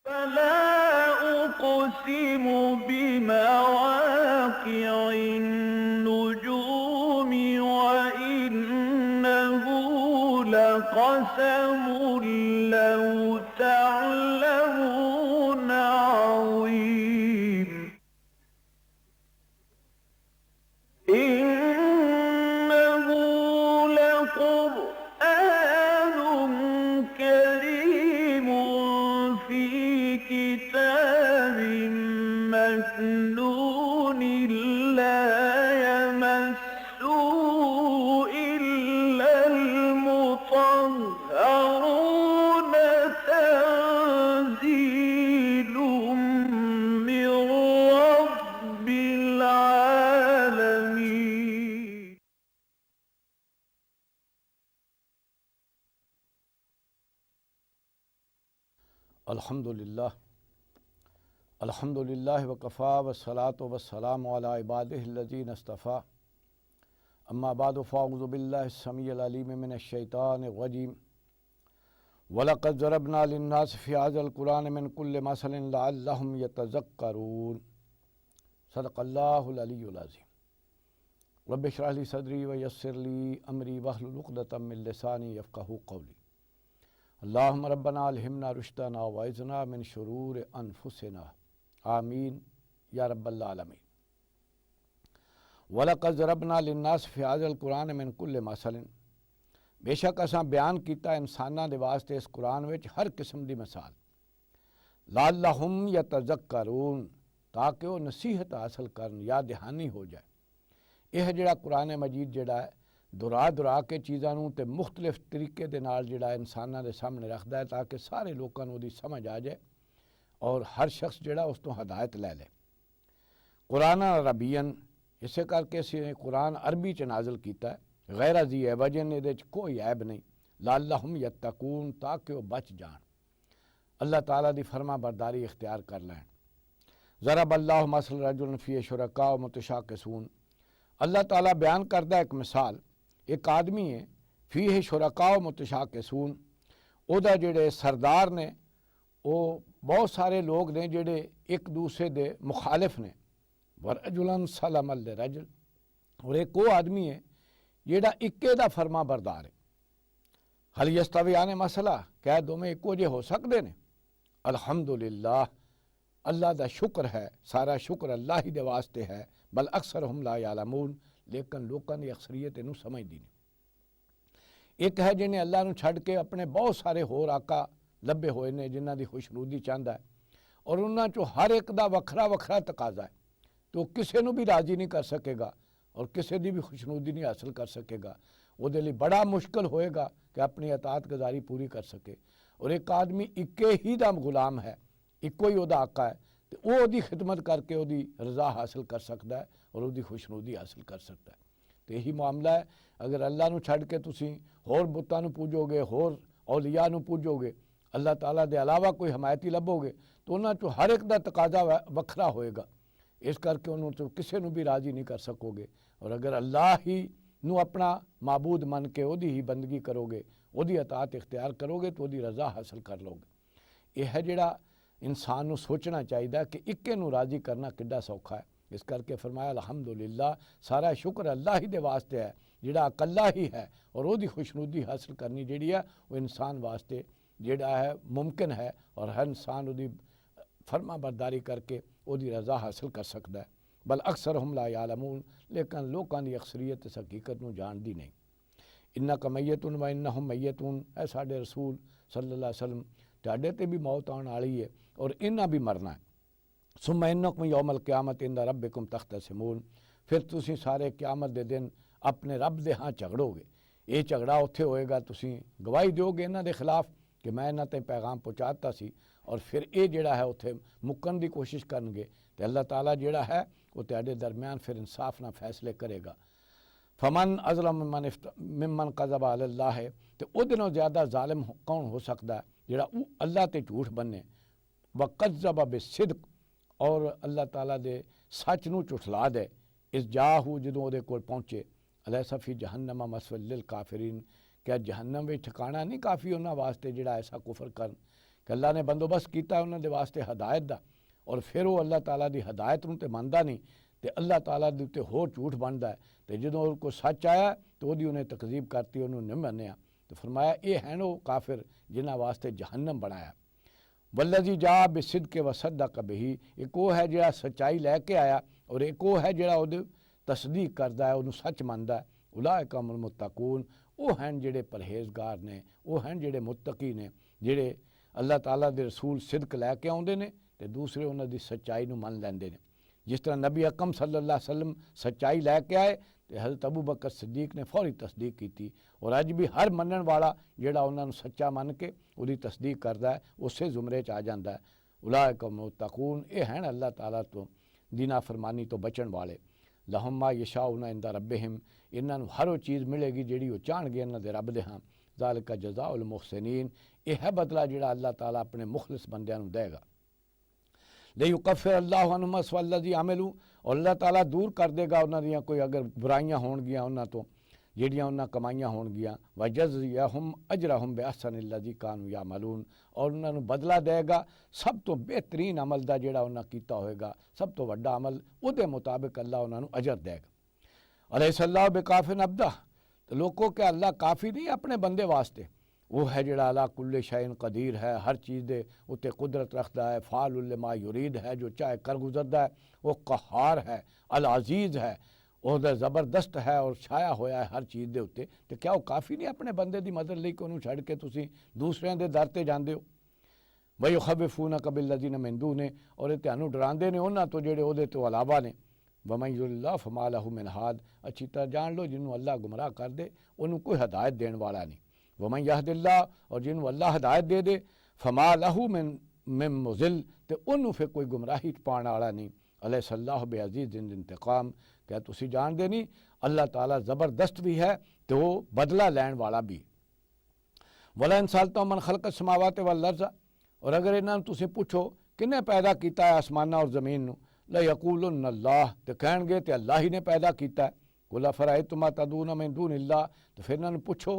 فلا أقسم بمواقع النجوم وإنه لقسم لو تعلمون عظيم إنه لقرآن كريم في كتاب مكنون لا يمسه إلا المطهرون تنزيل من رب العالمين. अल्हम्दुलिल्लाह वकफ़ा वस्सलातु वस्सलामु अला इबादिहिल्लज़ीना इस्तफ़ा अम्मा बादु फ़अऊज़ु बिल्लाहि स्समीइल अलीम मिनश्शैतानिर रजीम वलक़द ज़रबना लिन्नासि फ़ी हाज़िल क़ुरआनि मिन कुल्लि मसलिन लअल्लहुम यतज़क्करून सदक़ल्लाहुल अलियुल अज़ीम। रब्बि इश्रह ली सदरी व यस्सिर ली अमरी वहलुल उक़दतम मिन लिसानी यफ़क़हू क़ौली। अल्लाहुम्मा रब्बना अल्हिमना रुश्दना वअइज़ना मिन शुरूरि अनफुसिना आमीन या रब्बल आलमीन। वलक़द ज़रबना लिन्नासि फ़ी हाज़िल क़ुरआनि मिन कुल्लि मसलिन, बेशक असां बयान किया इंसानां दे वास्ते इस कुरान विच हर किस्म दी मिसाल, लअल्लहुम यतज़क्करून, ताकि वह नसीहत हासिल करन या दहानी हो जाए। यह जिहड़ा कुरान मजीद जिहड़ा है दुरा दुरा के चीज़ां नूं ते मुख्तलिफ तरीके दे नाल जिहड़ा इंसानां दे सामने रखदा है ताकि सारे लोकां नूं उहदी समझ आ जाए और हर शख्स जिहड़ा उस तों हदायत लै ले। कुरान अरबियन, इसे करके असीं कुरान अरबी च नाज़िल कीता है, गैर ज़ी एवजन, इहदे च कोई ऐब नहीं। लअल्लहुम यत्तकून, ताकि वह बच जान, अल्लाह ताला दी फरमा बरदारी इख्तियार कर लैन। ज़रबल्लाहु मसल रजुलन फ़ीहि शुरका व मुतशाकिसून, अल्लाह ताला बयान करदा एक मिसाल, एक आदमी है फ़ीहि शुरका व मुतशाकिसून, ओहदा जिहड़े सरदार ने वो बहुत सारे लोग ने जिहड़े एक दूसरे दे मुखालिफ ने। वरजुलन सलमल रजुल, और एक वो आदमी है जिहड़ा इक्के दा फरमा बरदार है। हल यस्तवियाने मसला, क्या दोवें इक्को जे हो सकते ने? अल्हम्दुलिल्लाह, अल्लाह दा शुक्र है, सारा शुक्र अल्लाह ही दे वास्ते है। बल अक्सरहुम ला यालमून, लेकिन लोगों की अक्सरीयत इनू समझदी नहीं। एक है जिन्हें अल्लाह नू छड़ के अपने बहुत सारे होर आका लभे हुए ने जिन्हां दी खुशनुदी चाहता है, और उन्हां चों हर एक दा वखरा वखरा तकाजा है, तो किसी नू भी राजी नहीं कर सकेगा और किसी की भी खुशनुदी नहीं हासिल कर सकेगा। उहदे लई बड़ा मुश्किल होएगा कि अपनी अतात गुजारी पूरी कर सके। और एक आदमी इक्के ही दा गुलाम है, इक्को ही उहदा आका है, तो वह उहदी खिदमत करके उहदी रज़ा हासिल कर सकता है और उहदी खुशनुदी हासिल कर सकता है। तो यही मामला है, अगर अल्लाह नू छड़ के तुसीं होर बुतां नू पूजोगे, होर औलिया नू पूजोगे, अल्लाह ताला दे अलावा कोई हमायती लभोगे, तो उन्हां चों हर एक दा तकाजा वखरा होएगा। इस करके उन्होंने तो किसी नू भी राजी नहीं कर सकोगे। और अगर अल्लाह ही नू अपना माबूद मन के उहदी ही बंदगी करोगे, उहदी अतात इख्तियार करोगे, तो उहदी रज़ा हासिल कर लोगे। यह है जिहड़ा इंसान नू सोचना चाहिए कि इक्के नू राजी करना किड्डा सौखा है। इस करके फरमाया अल्हम्दुलिल्लाह, सारा शुक्र अल्लाह ही दे वास्ते है जिहड़ा अकल्ला ही है, और उहदी खुशनुदी हासिल करनी जिहड़ी है वो इंसान वास्ते जिहड़ा है मुमकिन है, और हर इंसान उहदी फरमा बरदारी करके उहदी रज़ा हासिल कर सकता है। बल अक्सरहुम ला यालमून, लेकिन लोगों की अक्सरीयत इस हकीकत नू जानदी नहीं। इन्नका मैयतुन व इन्नहुम मैयतुन, ऐ साडे रसूल सल्लल्लाहु अलैहि वसल्लम, तुहाडे ते भी मौत आने वाली है और इन्हां भी मरना है। सुम्मा इन्नकुम यौमल क़यामत इंदा रब्बिकुम तख्तसिमून, फिर तुसीं सारे क़यामत दे दिन अपने रब दे हाँ झगड़ोगे। ये झगड़ा उत्थे होएगा, तुसीं गवाही दोगे इन्हां दे खिलाफ कि मैं इन्हां ते पैगाम पहुँचाता सी, और फिर ये जिहड़ा है उत्थे मुक्कन की कोशिश करनगे, तो अल्लाह ताला जिहड़ा है वो तुहाडे दरम्यान फिर इंसाफ ना फैसले करेगा। फमन अज़लम मिम्मन कज़बा अलल्लाह है, तो उहदे नालों ज़्यादा ज़ालिम कौन हो सकता है जिहड़ा अल्लाह ते झूठ बने, व कज़्ज़ब बिस्सिद्क़, और अल्लाह ताला दे सच नूं झुठला दे। इस जाहू जदों उहदे कोल पहुँचे, अलैसा फी जहन्नम मसवल लिल काफिरीन, क्या जहन्नम में ठिकाना नहीं काफ़ी उन्हां वास्ते जिहड़ा ऐसा कुफर करन। कि अल्लाह ने बंदोबस्त किया उन्होंने वास्ते हदायत का, और फिर वो अल्लाह ताला की हदायत नूं ते मनदा नहीं तो अल्लाह ताला दे उत्ते होर झूठ बनता है। तो जो को सच आया तो वही उन्हें तकजीब करती, उन्होंने नहीं मन्निया। तो फरमाया ये हैं वो काफिर जिन्हां वास्ते जहन्नम बनाया। वल्लजी जा बिसिद के वसदा कबही, एक वो है जिहड़ा सच्चाई लैके आया और एक वो है जिहड़ा उहदी तस्दीक करदा है, उन्होंने सच मनदा है। उलाइका हुमुल मुत्तकून, वो हैं जिहड़े परहेजगार ने, वो हैं जिहड़े मुत्तकी ने, जिहड़े अल्लाह ताला दे रसूल सिदक लैके आउंदे ने ते दूसरे उन्हां दी सच्चाई नूं मन लैंदे ने। जिस तरह नबी अकरम सल्लल्लाहु अलैहि वसल्लम सच्चाई लैके आए तो हज़रत अबू बकर सिद्दीक ने फौरी तस्दीक की, और अज भी हर मनण वाला जिहड़ा उन्हां नूं सच्चा मन के उहदी तस्दीक करदा है उसे जुमरे च आ जांदा है। उलाइका मुत्तकून, ये हैं अल्लाह ताला तो दी नाफरमानी तो बचण वाले। लहुम मा यशाउना इंदा रब्बिहिम, इन्हां नूं हर वो चीज़ मिलेगी जिहड़ी वो चाहणगे इन्हां दे रब दे हां। ज़ालिका जज़ाउल मुहसिनीन, यह है बदला जिहड़ा अल्लाह ताला अपने मुखलिस बंदियां नूं देगा। लियुकफ्फिर अल्लाहु अन्हुम अस्वल्लज़ी अमिलू, और अल्लाह ताला दूर कर देगा उन्हां दियां कोई अगर बुराइयां होणगियां उन्हां तो जिहड़ियां उन्हां कमाईयां होणगियां। वजज़ियहुम अजरहुम बिअहसनिल्लज़ी कानू यामलून, और उन्हां नूं बदला देगा सब तो बेहतरीन अमल दा जिहड़ा उन्हां कीता होएगा, सब तो वड्डा अमल उहदे मुताबिक अल्लाह उन्हां नूं अजर देगा। अलैहिस्सलाहु बिकाफिन अब्दा, तो लोगों के अल्लाह काफ़ी नहीं अपने बंदे वास्ते, वो है जिहड़ा अला कुल्ले शैइन कदीर है, हर चीज़ दे उत्ते कुदरत रखता है। फालुल लिमा युरीद है, जो चाहे कर गुजरदा है। वो कहार है, अल अजीज़ है, वह ज़बरदस्त है और छाया होया है हर चीज़ दे उत्ते। तो क्या वो काफ़ी नहीं अपने बंदे की मदद लई कि उन्होंने छड़ के तुसीं दूसरिਆਂ दे दर ते जांदे हो। वयुखव्विफूनका बिल्लज़ीना मिन दूने, और ये तुहानूं डरांदे ने उन्हां तो जिहड़े उहदे तो अलावा ने। वमन युरिल्लाहु फमा लहू मिन हाद, अच्छी तरह जान लो जिन्होंने अल्लाह गुमराह कर दे उन्होंने कोई हदायत देने वाला नहीं। वमन यहदिल्लाह, और जिन्होंने अल्लाह हदायत दे दे, फमा लहू मिन मुज़िल, तो उन्होंने फिर कोई गुमराही पाने वाला नहीं। अलैहिस्सलाहु बिअज़ीज़िन इंतकाम, क्या तुसी जानते नहीं अल्लाह ताला ज़बरदस्त भी है तो वो बदला लैन वाला भी। वला इंसालता मन खलक़ समावात वल अर्ज़, और अगर इन्हां तुसी पूछो किन्ने पैदा किया है आसमाना और ज़मीन नूं, ला यक़ूलुन अल्लाह, तो कहणगे ते अल्लाह ही ने पैदा किया है। कुल अफ़रअयतुम मा तदून मिन दूनिल्लाह, तो फिर इन्हां नूं पुछो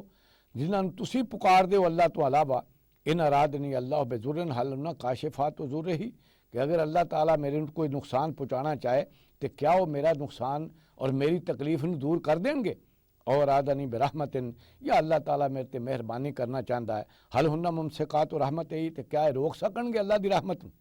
जिन्हां तुसी पुकारदे हो अल्लाह तो अलावा, इन अरादनी अल्लाह बेजुरन हल न काशिफा तो जुर ही, कि अगर अल्लाह ताला मेरे कोई नुकसान पहुँचाना चाहे तो क्या वो मेरा नुकसान और मेरी तकलीफ नूं दूर कर देंगे। और आदनी बेरहमतिन, या अल्लाह ताला मेरे ते मेहरबानी करना चाहता है। हल हुन्ना मुमसिकात रहमत ही, तो क्या रोक सकणगे अल्लाह की रहमत नूं।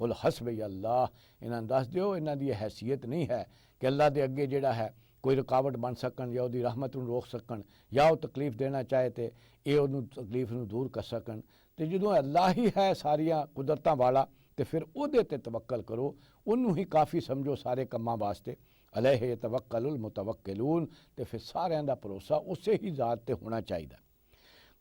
कुल हस्बी अल्लाह, इन्हां दस दिओ इन्हां दी हैसियत नहीं है कि अल्लाह के अगे जिहड़ा है कोई रुकावट बन सकन या उहदी रहमत नूं रोक सकन, या वो तकलीफ देना चाहे तो ये उन्होंने तकलीफ नूं दूर कर सकन। तो जदों अल्लाह ही है सारिया कुदरतां वाला, तो फिर उहदे ते तवक्कल करो, उन्होंने ही काफ़ी समझो सारे कम्मां वास्ते। अलैहि यतवक्कलुल मुतवक्किलून, तो फिर सारिਆਂ ਦਾ भरोसा उसे ही ज़ात ते होना चाहिए।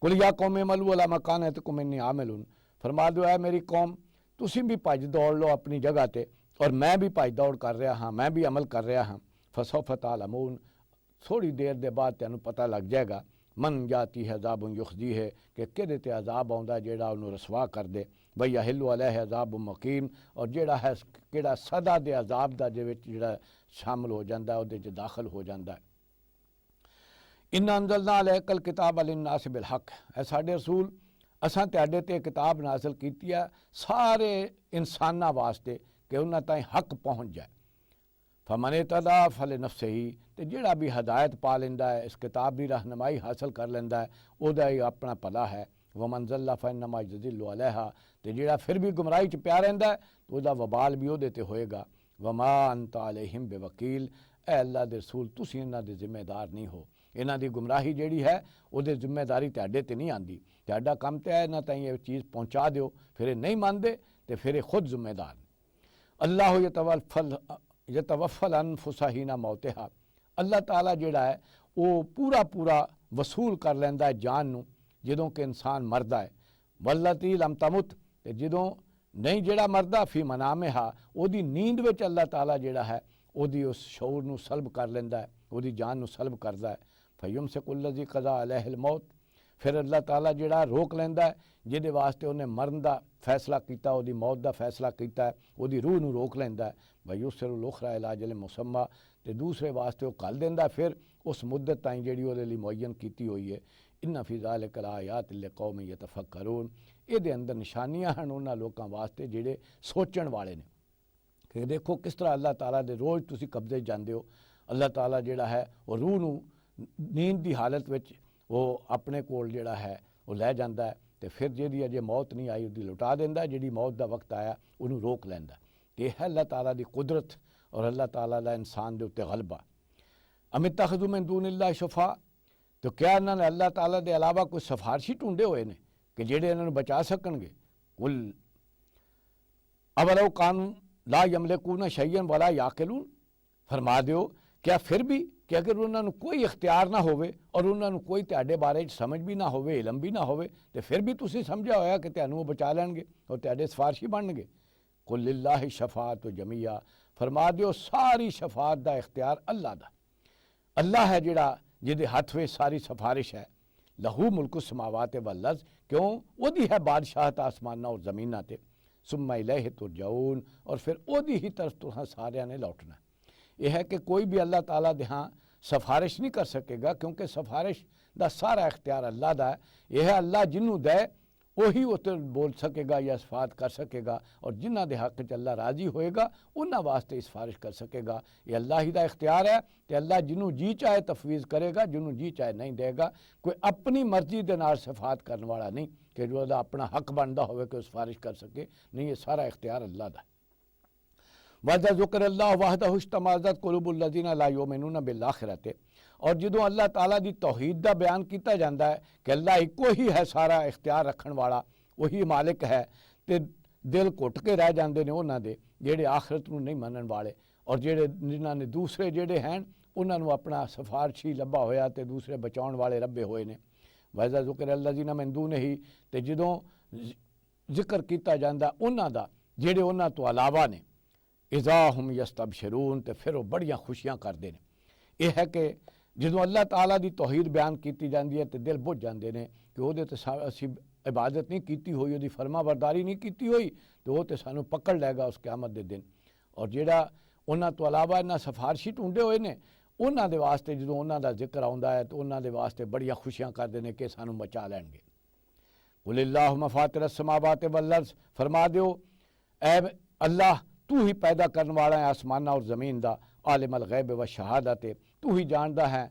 कुल या कौम अमलू अला मकानतकुम इन्नी आमिलून, फरमा दो है मेरी कौम तुसीं भी भज दौड़ लो अपनी जगह ते, और मैं भी भज दौड़ कर रहा हाँ, मैं भी अमल कर रहा हाँ। फसौफ तालमून, थोड़ी देर के बाद तेनू पता लग जाएगा। मन जाती है अजाब युखजी है, कि किहदे ते अजाब आउंदा जेड़ा उन्होंने रसवा कर दे। बई अहिलु अलैहि अजाब मुकीम, और जेड़ा है किहड़ा सदा दे अजाब दा दे विच जेड़ा शामिल हो जाता है, उहदे च दाखिल हो जाता है। इन्ना अंज़लना अलैकल किताब लिन्नास बिल हक़, है साडे रसूल असां तुहाडे ते किताब नाज़िल कीती है सारे इंसानां वास्ते कि उन्हां ताईं हक़ पहुँच जाए। फमन तदा फल नफ्से ही, तो जिहड़ा भी हदायत पा लेंदा है, इस किताब की रहनुमाई हासिल कर लेंदा है, उहदा ही अपना भला है। वमन ज़ल्ला फइन्नमा यज़िल्लु अलैहा, तो जिहड़ा फिर भी गुमराही च पिया रहिंदा है तो उहदा वबाल भी उहदे ते होएगा। वमा अंत अलैहिम बेवकील, ऐ अल्लाह दे रसूल तुसीं इन्हां दे जिम्मेदार नहीं हो। इन्हां दी गुमराही जिहड़ी है उहदे जिम्मेदारी तुहाडे ते नहीं आंदी, तुहाडा काम ते है इन्हां ताईं ये चीज़ पहुँचा दिओ, फिर ये नहीं मानदे तो फिर ये खुद जिम्मेदार। अल्लाह यतवफ़ल अनफुसा हीना मौतिहा, अल्लाह ताला जिहड़ा है वो पूरा पूरा वसूल कर लैंदा है जान नूं जदों कि इंसान मरदा है। वल्लती लम तमुत, ते जदों नहीं जिहड़ा मरदा फी मनामिहा, उहदी नींद विच अल्लाह ताला जिहड़ा है उहदी उस शऊर नूं सल्ब कर लैंदा है, उहदी जान नूं सल्ब करदा है। फयुमसिकुल्लज़ी क़ज़ा अलैहिल मौत, फिर अल्लाह ताला जिहड़ा रोक लैंदा है, जिहदे वास्ते उन्हें मरण का फैसला किया, उहदी मौत का फैसला किया है, उहदी रूह नूं रोक लैंदा है। वयुसिरुल उखरा इला अजल मुसम्मा, ते दूसरे वास्ते वो घल देंदा फिर उस मुद्दत ताईं जिहड़ी उहदे लई मुअय्यन कीती हुई है। इन्ना फी ज़ालिका लाआयात लिक़ौमिन यतफ़क्करून, इहदे अंदर निशानियां हैं उन्हां लोकां वास्ते जिहड़े सोचण वाले ने। कि देखो किस तरह अल्लाह ताला दे रोज़ तुसीं कब्जे जांदे हो, अल्लाह ताला जिहड़ा है वो रूह नूं नींद की हालत विच वो अपने कोल जिहड़ा है वो लै जांदा है, ते फिर जिहदी अजे मौत नहीं आई उहदी लुटा देंदा, जिहड़ी मौत का वक्त आया उहनूं रोक लैंदा। ये है अल्लाह ताला की कुदरत और अल्लाह ताला का इंसान के उत्ते गलबा। अमित्तखज़ू मिन दूनिल्लाहि शुफ़ा, तो क्या इन्होंने अल्लाह ताला के अलावा कोई सिफारशी ढूंढे हुए ने कि जेड़े इन्होंने बचा सकणगे। कुल अवलौ कानू ला यमलिकून शैयन वला याकिलून, फरमा दिओ क्या फिर भी कि अगर उन्होंने कोई इख्तियार ना होवे और उन्होंने कोई तुहाडे बारे समझ भी ना होवे, इलम भी ना होवे, तो फिर भी तुसीं समझा होया कि तुहानूं वो बचा लैणगे और तुहाडे सिफारशी बनणगे। कुल लिल्लाहि शफाअतु जमीआ, फरमा दिओ सारी शफाअत का इख्तियार अल्लाह दा, अल्लाह है जिहड़ा जिहदे हथ में सारी सिफारिश है। लहू मुल्कु समावात वल अर्ज़, क्यों ओदी है बादशाहत आसमानां और ज़मीनां ते। सुम्मा इलैहि तुरजाऊन, और फिर ओदी ही तरफ तुहां सारियां ने लौटना। यह है कि कोई भी अल्लाह ताला दे हाँ सिफारिश नहीं कर सकेगा, क्योंकि सिफारिश का सारा इख्तियार अल्लाह दा है। यह है अल्लाह जिन्हों दे वही उतर बोल सकेगा या सिफात कर सकेगा, और जिन्हों के हक च अल्लाह राजी होएगा उन्होंने वास्ते सिफारिश कर सकेगा। ये अल्लाह ही का इख्तियार है, तो अल्लाह जिन्हों जी चाहे तफवीज़ करेगा, जिन्हों जी चाहे नहीं देगा। कोई अपनी मर्जी के नाल सिफात करने वाला नहीं कि जो अपना हक बनता हो कि सिफारिश कर सके, नहीं, ये सारा इख्तियार अल्लाह का। वज़ा ज़ुक्र अल्लाह वहदहु इश्तमाज़त कुलूबुल लज़ीना ला युमिनून बिल आखिरत, और जदों अल्लाह ताला की तौहीद का बयान किया जाता है कि अल्लाह एको ही है सारा इख्तियार रखने वाला, वही मालिक है, तो दिल घुट के रह जाते हैं उन्होंने दे जेड़े आखिरत नूं नहीं मनण वाले, और जेड़े जिन्होंने दूसरे जेड़े हैं उन्होंने अपना सिफारशी लभा होया तो दूसरे बचाउण वाले लभे हुए ने। वज़ा ज़ुक्र अल्लज़ीना मिन दूनिही, तो जदों जिक्र किया जाता उन्हां दा जेड़े उन्हां तो अलावा ने, इज़ा हुम यस्तबशिरून, तो फिर वो बड़ियां खुशियां करते हैं। यह है कि जदों अल्लाह ताला की तौहीद बयान की जाती है तो दिल बुझ जाते हैं कि वो तो असी इबादत नहीं की हुई, वो फरमा बरदारी नहीं की हुई, तो वो तो सानू पकड़ लेगा उस क़यामत के दिन। और जिहड़ा उन्हां तो अलावा इन्हां सिफारशी ढूंढे हुए ने उन्हां दे वास्ते जदों उन्हां दा जिक्र आउंदा है तो उन्हां दे वास्ते बड़ियां खुशियां करते हैं कि सानू बचा लैणगे। कुलिल्लाहुम्मा फातिरस समावाति वल अर्ज़, फरमा दिओ ऐ अल्लाह तू ही पैदा करने वाला है आसमाना और ज़मीन का, आलिमल गैब व शहादत, तू ही जानता है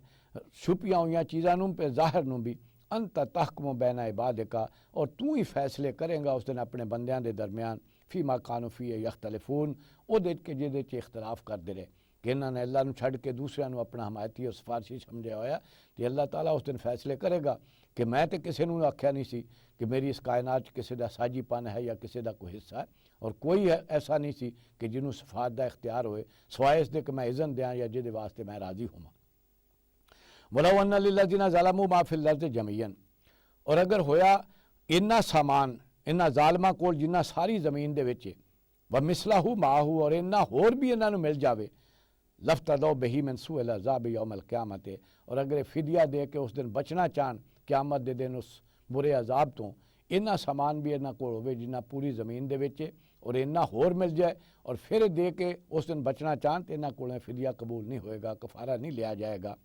छुपिया हुई चीज़ों पे ज़ाहिर नूं भी। अंत तहकुम बैना इबादिका, और तू ही फैसले करेंगा उस दिन अपने बंदियां दे दरमियान, फीमा कानू फी यख्तलिफून, उहदे च जिहदे च इख्तलाफ करते रहे कि इन्होंने अल्लाह नूं छड्ड के दूसरों अपना हमायती और सिफारशी समझा होया। तो अल्लाह ताला उस दिन फैसले करेगा कि मैं तो किसी नूं आख्या नहीं सी कि मेरी इस कायनात किसी का साझीपन है या किसी का कोई हिस्सा है, और कोई ऐसा नहीं सी कि जिन्होंने सिफात का इख्तियार होए सवाए इसके कि मैं इज़न दें या जिहदे वास्ते मैं राजी होवां। वलौ अन्न लिल्लज़ीना ज़लमू मा फिल अर्ज़ि जमीअन, और अगर होया इन्ना सामान इन्हां ज़ालिमां कोल जिन्ना सारी ज़मीन दे विच व मिसलहू माहू, और इन्ना होर भी इन्हां नूं मिल जावे, लफ्तदौ बिही मिन सूइल अज़ाब यौमल क़यामत, और अगर फिदिया दे के उस दिन बचना चाहन क़यामत दे दिन उस बुरे अजाब तो, इन्ना सामान भी इन्हां कोल होवे जिन्ना पूरी ज़मीन दे विच और इन्ना होर मिल जाए, और फिर दे के उस दिन बचना चाहन तो इन्हां कोलों फिदिया कबूल नहीं होएगा, कफ़ारा नहीं लिया जाएगा।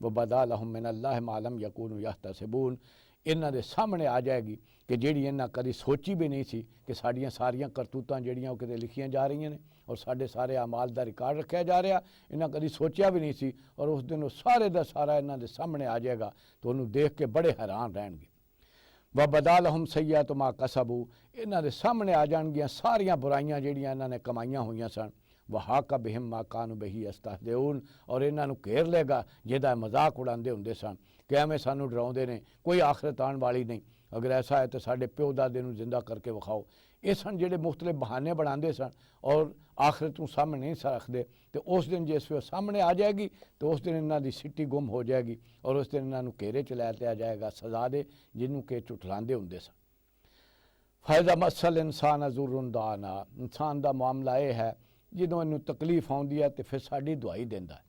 व बदा लहुम मिनल्लाहि मा लम यकूनू यहतसिबून, इन्हां दे सामने आ जाएगी कि जिहड़ी इन्हां कदी सोची भी नहीं सी कि साड़ियां सारियां करतूतां जिहड़ियां वो किते लिखियां जा रही ने और साडे सारे अमाल का रिकॉर्ड रखा जा रहा, इन्हां कदी सोचिया भी नहीं सी, और उस दिन वो सारे का सारा इन्हां दे सामने आ जाएगा तो उन्होंने देख के बड़े हैरान रहणगे। व बदा लहुम सय्यअतु मा कसबू, इन्हां दे सामने आ जाणगियां सारियां बुराइयां जिहड़ियां इन्हां ने कमाईयां हुईयां सन। वह हाका बिहिम मा कानू बिही यस्तहज़िऊन, और इन्हां नूं घेर लेगा जिहदा मजाक उड़ाते हुंदे सन कि एवें सानू डराउंदे ने, कोई आखिरत आने वाली नहीं, अगर ऐसा है तो साडे प्यो दादे नूं जिंदा करके विखाओ। ये सन जिहड़े मुख्तलिफ बहाने बनाते सन और आखिरत नूं सामने नहीं सा रखते, तो उस दिन जिस वे सामने आ जाएगी तो उस दिन इन्हां दी सिट्टी गुम हो जाएगी, और उस दिन इन्हां नूं घेरे च लै लिया जाएगा सज़ा दे जिन्हों के झुठलांदे हुंदे सन। फ़ायदा मसल इंसान ज़ुर्रुन दाना, इंसान का मामला यह है जदों इनू तकलीफ आउंदी है तो फिर साड़ी दुआई देंदा है,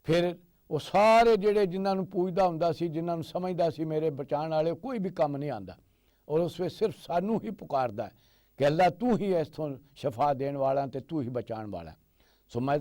फिर ਉਹ ਸਾਰੇ ਜਿਹੜੇ ਜਿਨ੍ਹਾਂ ਨੂੰ ਪੂਜਦਾ ਹੁੰਦਾ ਸੀ, ਜਿਨ੍ਹਾਂ ਨੂੰ ਸਮਝਦਾ ਸੀ ਮੇਰੇ ਬਚਾਉਣ ਵਾਲੇ, ਕੋਈ ਵੀ ਕੰਮ ਨਹੀਂ ਆਉਂਦਾ। ਔਰ ਉਸ ਵਿੱਚ ਸਿਰਫ ਸਾਨੂੰ ਹੀ ਪੁਕਾਰਦਾ ਹੈ ਕਿ ਅੱਲਾ ਤੂੰ ਹੀ ਇਸ ਤੋਂ ਸ਼ਫਾ ਦੇਣ ਵਾਲਾ ਤੇ ਤੂੰ ਹੀ ਬਚਾਉਣ ਵਾਲਾ। ਸੋ ਮੈਂ